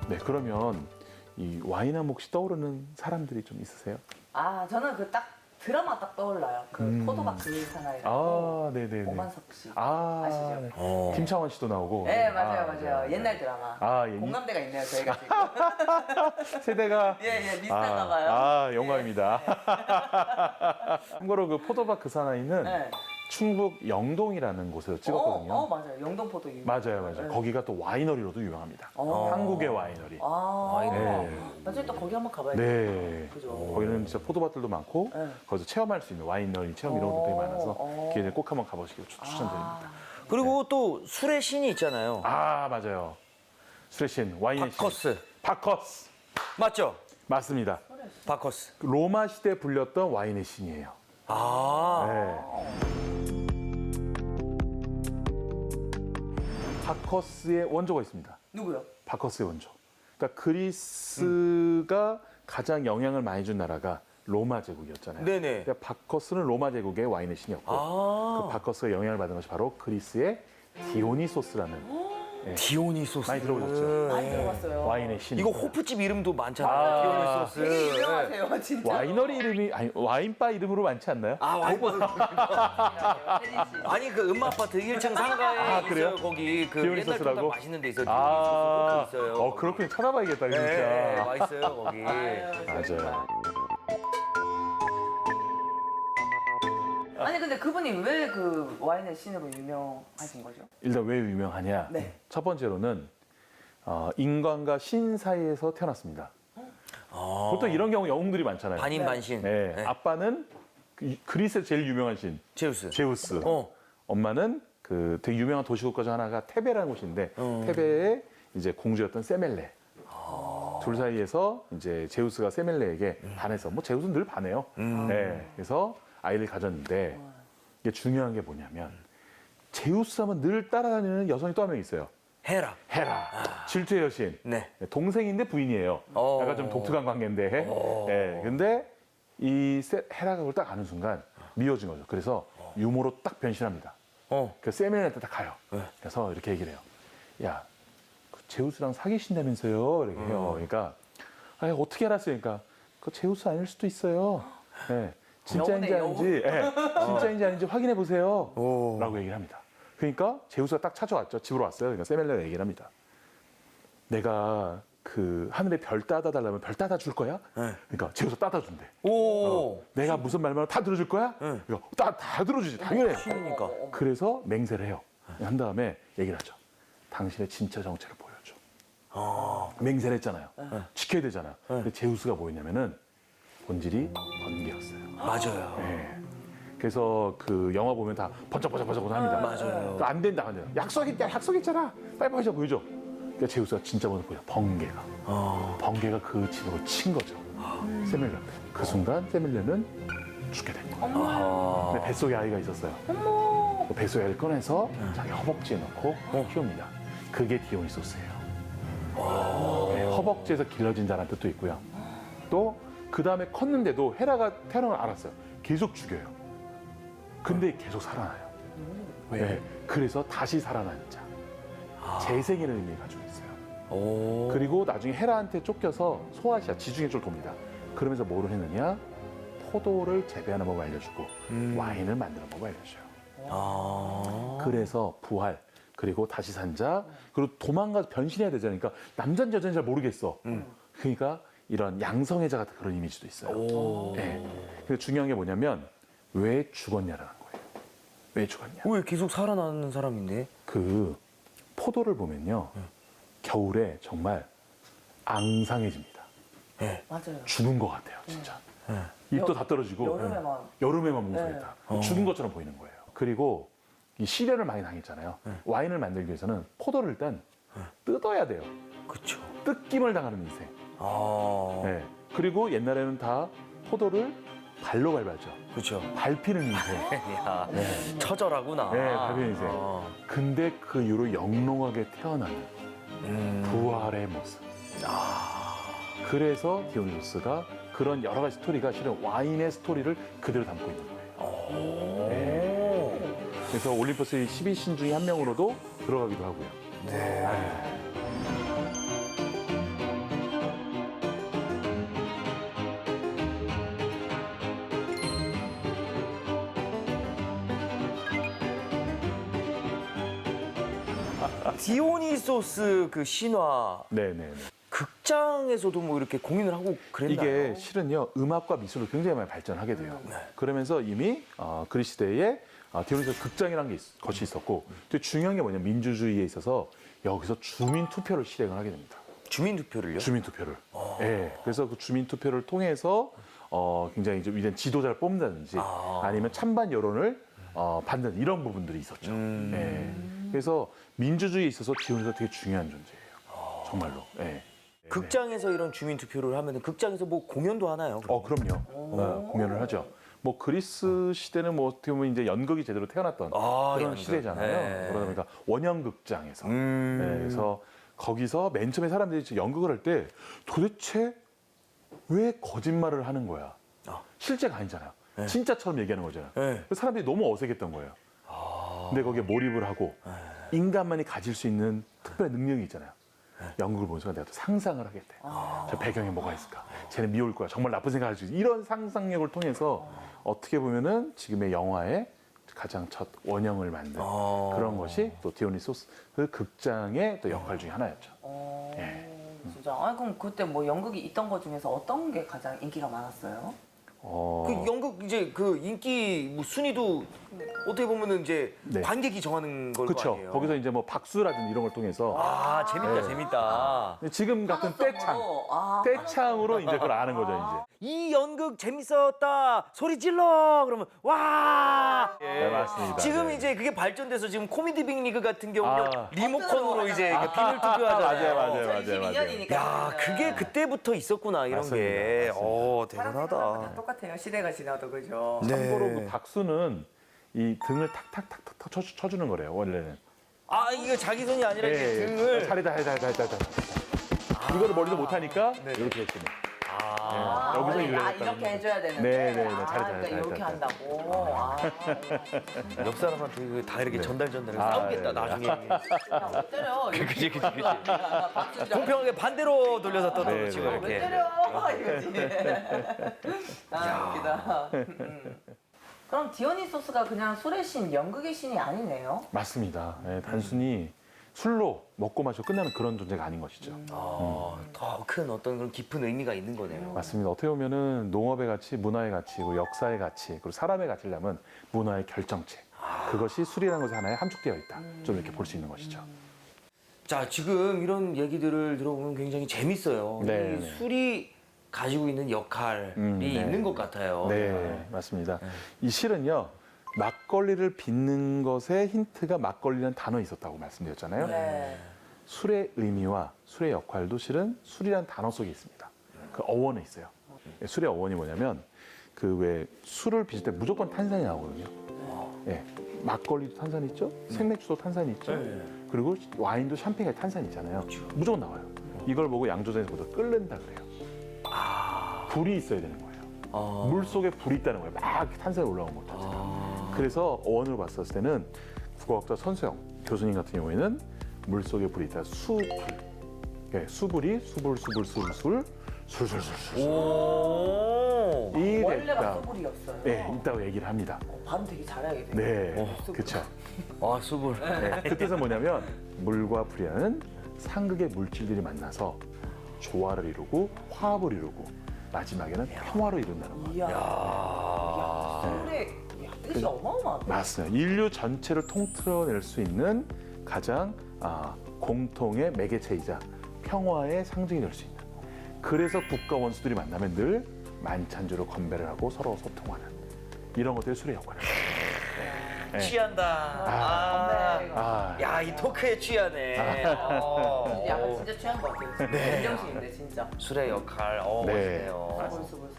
네, 그러면 이 와인 한 몫이 떠오르는 사람들이 좀 있으세요? 아, 저는 그 딱 드라마 딱 떠올라요. 그 포도밭 그 사나이. 아, 네네네. 오만석 씨. 아, 아시죠? 김창원 씨도 나오고. 네, 맞아요. 옛날 드라마. 아, 예. 공감대가 있네요, 저희가 지금. 세대가. 예, 비슷한가 봐요. 아, 영광입니다. 참고로 그 포도밭 그 사나이는 네. 충북 영동이라는 곳에서 찍었거든요. 맞아요. 영동포도 유명. 맞아요. 네. 거기가 또 와이너리로도 유명합니다. 한국의 와이너리. 네. 나중에 또 거기 한번 가봐야 돼요. 네. 그죠. 거기는 진짜 포도밭들도 많고 네. 거기서 체험할 수 있는 와이너리 체험 이런 것들이 많아서 기회에 꼭 한번 가보시길 추천드립니다. 그리고 또 술의 신이 있잖아요. 아, 맞아요. 술의 신, 와인의 신. 바커스. 바커스. 맞죠? 맞습니다. 바커스. 로마 시대 불렸던 와인의 신이에요. 아. 네. 바커스의 원조가 있습니다. 누구요? 바커스의 원조. 그러니까 그리스가 가장 영향을 많이 준 나라가 로마 제국이었잖아요. 네네. 그러니까 바커스는 로마 제국의 와인의 신이었고 아. 그 바커스가 영향을 받은 것이 바로 그리스의 디오니소스라는 디오니소스. 많이 들어보셨죠? 많이 들어봤어요. 와인의 신. 이거 호프집 이름도 많잖아요. 아. 디오니소스. 되게 유명하세요, 진짜. 와이너리 이름이 아니 와인바 이름으로 많지 않나요? 아, 와인. 아니 그 음마아파트 1층 상가에 아, 그래요? 있어요. 거기 그 디오니소스라고? 옛날 좀 맛있는 데 있어요. 아, 디오니소스 있어요. 그렇군요. 찾아봐야겠다, 진짜. 네, 맛있어요 거기. 맞아요. 아니 근데 그분이 왜 그 와인의 신으로 유명하신 거죠? 일단 왜 유명하냐? 네. 첫 번째로는 인간과 신 사이에서 태어났습니다. 보통 이런 경우 영웅들이 많잖아요. 반인 반신. 네. 네. 아빠는 그리스에서 제일 유명한 신 제우스. 제우스. 엄마는 그 되게 유명한 도시국가 중 하나가 테베라는 곳인데 테베의 이제 공주였던 세멜레. 둘 사이에서 이제 제우스가 세멜레에게 반해서 뭐 제우스는 늘 반해요. 네. 그래서 아이를 가졌는데 이게 중요한 게 뭐냐면 제우스 하면 늘 따라다니는 여성이 또 한 명 있어요. 헤라. 헤라. 질투의 여신. 네. 동생인데 부인이에요. 약간 좀 독특한 관계인데. 네. 근데 이 헤라가 그걸 딱 아는 순간 미워진 거죠. 그래서 유모로 딱 변신합니다. 그 세멜레한테 딱 가요. 그래서 이렇게 얘기를 해요. 야, 그 제우스랑 사귀신다면서요? 이렇게 해요. 그러니까 아, 어떻게 알았어요? 그러니까 그 제우스 아닐 수도 있어요. 네. 진짜인지 여우네, 아닌지, 진짜인지 아닌지 확인해 보세요. 라고 얘기를 합니다. 그러니까 제우스가 딱 찾아왔죠. 집으로 왔어요. 그러니까 세멜레가 얘기를 합니다. 내가 그 하늘에 별 따다 달라면 별 따다 줄 거야? 그러니까 제우스 따다 준대. 내가 무슨 말만 다 들어줄 거야? 그러니까 다 들어주지. 당연해. 신이니까. 그래서 맹세를 해요. 한 다음에 얘기를 하죠. 당신의 진짜 정체를 보여줘. 맹세를 했잖아요. 지켜야 되잖아요. 근데 제우스가 뭐였냐면은 본질이 번개였어요. 맞아요. 네. 그래서 그 영화 보면 다 번쩍번쩍 합니다. 맞아요. 안 된다, 안 된다. 약속했잖아. 빨리 보여줘. 그러니까 제우스가 진짜 먼저 보여. 번개가. 번개가 그 집으로 친 거죠. 세밀레한테. 그 순간 세밀레는 죽게 된 거예요. 근데 뱃속에 아이가 있었어요. 그 뱃속에 아이를 꺼내서 자기 허벅지에 넣고 키웁니다. 그게 디오니소스예요. 네, 허벅지에서 길러진 자라는 뜻도 있고요. 또 그 다음에 컸는데도 헤라가 태어난 걸 알았어요. 계속 죽여요. 근데 계속 살아나요. 네, 그래서 다시 살아나는 자. 재생이라는 의미를 가지고 있어요. 그리고 나중에 헤라한테 쫓겨서 소아시아 지중해 쪽을 돕니다. 그러면서 뭐를 했느냐? 포도를 재배하는 법을 알려주고 와인을 만드는 법을 알려줘요. 그래서 부활, 그리고 다시 산 자, 그리고 도망가서 변신해야 되잖아요. 그러니까 남자인지 여자인지 잘 모르겠어. 그러니까 이런 양성애자 같은 그런 이미지도 있어요. 네. 근데 중요한 게 뭐냐면 왜 죽었냐라는 거예요. 왜 죽었냐? 왜 계속 살아나는 사람인데? 그 포도를 보면요. 겨울에 정말 앙상해집니다. 맞아요. 죽은 것 같아요, 진짜. 잎도 다 떨어지고 여름에만 뭉성했다. 죽은 것처럼 보이는 거예요. 그리고 이 시련을 많이 당했잖아요. 와인을 만들기 위해서는 포도를 일단 뜯어야 돼요. 그쵸. 뜯김을 당하는 인생. 네. 그리고 옛날에는 다 포도를 발로 밟았죠. 그쵸. 밟히는 인생. 야, 처절하구나. 네, 밟히는 인생. 근데 그 이후로 영롱하게 태어나는 부활의 모습. 그래서 디오니소스가 그런 여러 가지 스토리가 실은 와인의 스토리를 그대로 담고 있는 거예요. 네. 그래서 올림포스의 12신 중에 한 명으로도 들어가기도 하고요. 네. 디오니소스 그 신화 네네네. 극장에서도 뭐 이렇게 공연을 하고 그랬나요? 이게 실은요 음악과 미술로 굉장히 많이 발전하게 돼요. 그러면서 이미 그리스 시대에 디오니소스 극장이라는 것이 있었고 또 중요한 게 뭐냐면 민주주의에 있어서 여기서 주민 투표를 실행을 하게 됩니다. 주민 투표를요? 주민 투표를. 예. 그래서 그 주민 투표를 통해서 굉장히 좀 위대한 지도자를 뽑는다든지 아니면 찬반 여론을 받는 이런 부분들이 있었죠. 예. 그래서 민주주의에 있어서 디오니소스가 되게 중요한 존재예요. 정말로. 예. 극장에서 이런 주민 투표를 하면 극장에서 뭐 공연도 하나요? 그럼요. 공연을 하죠. 뭐 그리스 시대는 뭐 어떻게 보면 이제 연극이 제대로 태어났던 그런 연극. 시대잖아요. 네. 그러다 보니까 원형극장에서. 네, 그래서 거기서 맨 처음에 사람들이 연극을 할 때 도대체 왜 거짓말을 하는 거야? 실제가 아니잖아요. 진짜처럼 얘기하는 거잖아요. 네. 그래서 사람들이 너무 어색했던 거예요. 근데 거기에 몰입을 하고 인간만이 가질 수 있는 특별한 능력이 있잖아요. 연극을 보는 순간 내가 또 상상을 하게 돼. 저 배경에 뭐가 있을까? 쟤는 미울 거야. 정말 나쁜 생각할 수 있어. 이런 상상력을 통해서 어떻게 보면은 지금의 영화의 가장 첫 원형을 만든 그런 것이 또 디오니소스 그 극장의 또 역할 중에 하나였죠. 예. 진짜. 아 그럼 그때 뭐 연극이 있던 것 중에서 어떤 게 가장 인기가 많았어요? 그 연극 이제 그 인기 뭐 순위도 어떻게 보면은 이제 네. 관객이 정하는 걸 거 그렇죠. 아니에요? 거기서 이제 뭐 박수라든지 이런 걸 통해서 재밌다 네. 재밌다. 지금 같은 떼창으로 이제 그걸 아는 거죠 이 연극 재밌었다 소리 질러 그러면 와 네, 맞습니다. 지금 네. 이제 그게 발전돼서 지금 코미디 빅리그 같은 경우는 아. 리모컨으로 이제 비밀 이제. 투표하잖아요. 맞아요. 22년이니까. 야 그게 그때부터 있었구나 이런 맞습니다. 게. 맞습니다. 다 대단하다. 똑같아요. 시대가 지나도 그죠. 참고로 네. 그 박수는 이 등을 탁탁탁탁 쳐주는 거래요 원래는. 아 이거 자기 손이 아니라 이렇게 등을. 차례다. 이거를 머리도 못하니까 이렇게 했으면. 여기서 원래 유래했다는 이렇게 거죠. 해줘야 되는데. 네. 그러니까 잘했다. 이렇게 한다고. 옆 사람한테 이거 다 이렇게 전달해서 아, 싸우겠다 네. 나중에. 왜 때려? 그치. 박수 좀. 공평하게 반대로 돌려서 떠들어 네, 치고 네. 왜 이렇게. 때려? 이거지. 웃기다. 그럼 디오니소스가 그냥 술의 신, 연극의 신이 아니네요. 맞습니다. 예, 단순히 술로 먹고 마셔 끝나는 그런 존재가 아닌 것이죠. 더 큰 어떤 그런 깊은 의미가 있는 거네요. 맞습니다. 어떻게 보면은 농업의 가치, 문화의 가치, 그리고 역사의 가치, 그리고 사람의 가치를 담은 문화의 결정체. 그것이 술이라는 것에 하나에 함축되어 있다. 좀 이렇게 볼 수 있는 것이죠. 자 지금 이런 얘기들을 들어보면 굉장히 재밌어요. 네, 이 네. 술이 가지고 있는 역할이 네. 있는 것 같아요. 네, 맞습니다. 이 실은요, 막걸리를 빚는 것에 힌트가 막걸리라는 단어에 있었다고 말씀드렸잖아요. 네. 술의 의미와 술의 역할도 실은 술이라는 단어 속에 있습니다. 그 어원에 있어요. 술의 어원이 뭐냐면 그 왜 술을 빚을 때 무조건 탄산이 나오거든요. 예, 막걸리도 탄산이 있죠, 생맥주도 탄산이 있죠, 그리고 와인도 샴페인에 탄산이 있잖아요. 무조건 나와요. 이걸 보고 양조장에서 보다 끓는다 그래요. 불이 있어야 되는 거예요. 물 속에 불이 있다는 거예요. 막 탄산이 올라온 것 자체가. 그래서 어원으로 봤었을 때는 국어학자 선수영 교수님 같은 경우에는 물 속에 불이 있다. 수불. 예, 수불이 술술술술 오. 이 원래가 됐다. 소불이었어요. 예, 있다고 얘기를 합니다. 발음 되게 잘해야겠네요. 네, 그렇죠. 수불. 네, 그 뜻은 뭐냐면 물과 불이라는 상극의 물질들이 만나서 조화를 이루고 화합을 이루고 마지막에는 평화를 이룬다는 거예요. 이야. 술의 뜻이 어마어마하다. 맞습니다. 인류 전체를 통틀어낼 수 있는 가장 공통의 매개체이자 평화의 상징이 될 수 있는. 그래서 국가 원수들이 만나면 늘 만찬주로 건배를 하고 서로 소통하는 이런 것들이 술의 역할을 해요. 네. 취한다. 야, 이 토크에 취하네. 약간 진짜 취한 것 같아요. 맨정신인데 진짜. 술의 역할. 네. 멋지네요. 수불.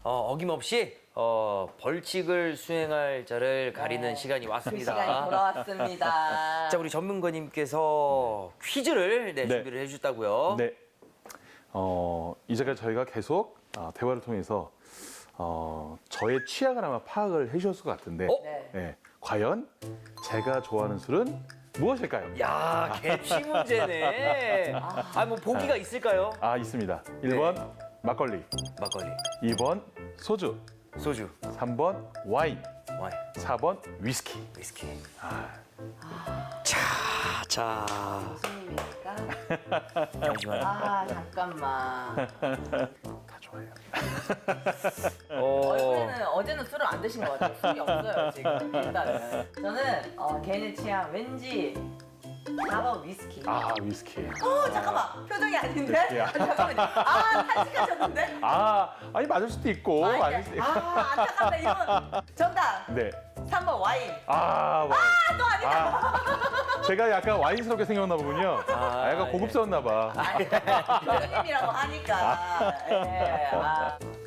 어김없이 벌칙을 수행할 자를 가리는 시간이 그 왔습니다. 시간이 돌아왔습니다. 자, 우리 전문가님께서 퀴즈를 네. 준비를 해주셨다고요. 네. 이제까지 저희가 계속 대화를 통해서 저의 취향을 아마 파악을 해주셨을 것 같은데 어? 네. 과연 제가 좋아하는 술은 무엇일까요? 야, 개취 문제네. 아, 뭐 보기가 있을까요? 아, 있습니다. 1번 막걸리, 막걸리, 2번 소주, 소주, 3번 와인, 와인, 4번 위스키. 위스키. 자. 무슨 일입니까? 잠시만요. 아 잠깐만. 다 좋아해요. 어제는 술을 안 드신 것 같아요. 술이 없어요 지금. 일단은 저는 개인의 취향 왠지 4번 위스키. 아, 위스키. 잠깐만 표정이 아닌데? 야. 잠깐만요. 탄식하셨는데? 아니 맞을 수도 있고 아닐 수도 있고. 안타깝다 이건. 정답 네. 3번 와인. 와인. 또 아니다. 제가 약간 와인스럽게 생겼나 보군요. 약간 예. 고급스럽나 봐. 교수님이라고 하니까. 예.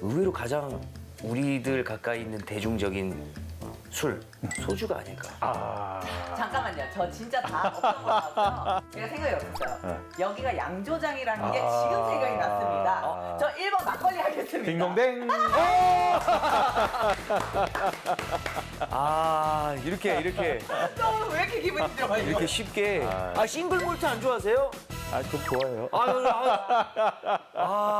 의외로 가장 우리들 가까이 있는 대중적인 술, 소주가 아닐까. 잠깐만요. 저 진짜 다 없던 거 나왔어요. 제가 생각이 없었어요. 여기가 양조장이라는 게 지금 생각이 났습니다. 저 1번 막걸리 하겠습니다. 딩동댕. 아, 이렇게 왜 이렇게 기분이 좋아요? 이렇게 쉽게. 아, 싱글 몰트 안 좋아하세요? 좀 좋아해요.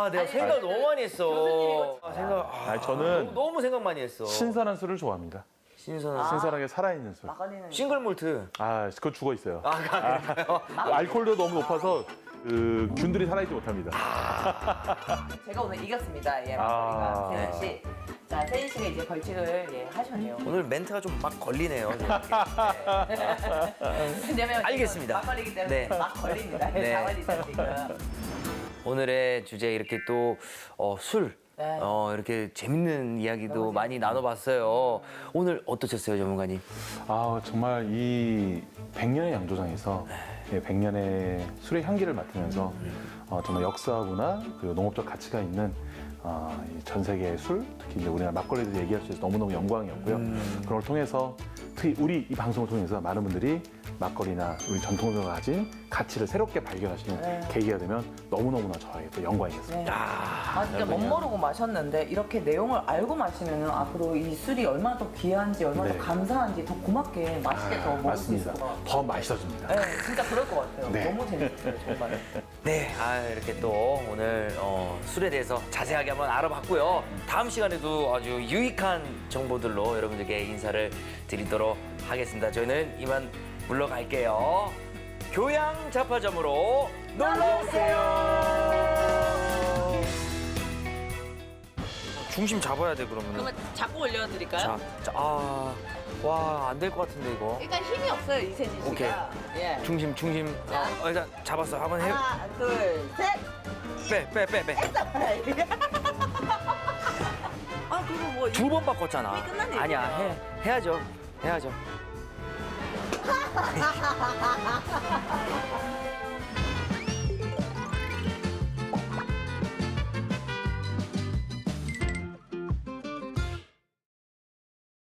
내가 생각 너무 많이 했어. 교수님이 저는 너무 생각 많이 했어. 신선한 술을 좋아합니다. 신선한. 신선하게 살아있는 술. 막걸리는 싱글 몰트. 그거 죽어 있어요. 그럴까요? 알코올도 너무 높아서 균들이 살아있지 못합니다. 제가 오늘 이겼습니다. 예, 막걸리가 네. 세인 씨. 자, 세인 씨가 이제 벌칙을 하셨네요. 오늘 멘트가 좀 막 걸리네요. 왜냐면 알겠습니다. 막걸리기 때문에 네. 막 걸립니다. 네. 다 걸리죠 지금. 오늘의 주제 이렇게 또 술. 네. 이렇게 재밌는 이야기도 많이 나눠봤어요. 오늘 어떠셨어요, 전문가님? 정말 이 100년의 양조장에서 100년의 술의 향기를 맡으면서 정말 역사하고나 그리고 농업적 가치가 있는 이전 세계의 술, 특히 이제 우리나라 막걸리를 얘기할 수 있어서 너무너무 영광이었고요. 그런 걸 통해서 특히 우리 이 방송을 통해서 많은 분들이 막걸리나 우리 전통으로 가진 가치를 새롭게 발견하시는 계기가 되면 너무너무나 저에게 또 영광이었습니다. 진짜 멋모르고 마셨는데 이렇게 내용을 알고 마시면 앞으로 이 술이 얼마나 더 귀한지 얼마나 네. 더 감사한지 더 고맙게 맛있게 더 먹을 수 있을 맞습니다. 것 같아요. 더 맛있어집니다. 네, 진짜 그럴 것 같아요. 네. 너무 재밌어요, 정말. 네, 이렇게 또 오늘 술에 대해서 자세하게 한번 알아봤고요. 다음 시간에도 아주 유익한 정보들로 여러분들께 인사를 드리도록 하겠습니다. 저희는 이만 물러갈게요. 교양 잡화점으로 놀러오세요. 중심 잡아야 돼, 그러면. 잡고 올려드릴까요? 와, 안 될 것 같은데, 이거. 일단 힘이 없어요, 이세진 씨가. 오케이. 예. 중심. 일단 잡았어. 한번 해. 하나, 둘, 셋. 빼. 그거 뭐 두 번 바꿨잖아. 이미 끝난 얘기예요. 아니야, 해야죠.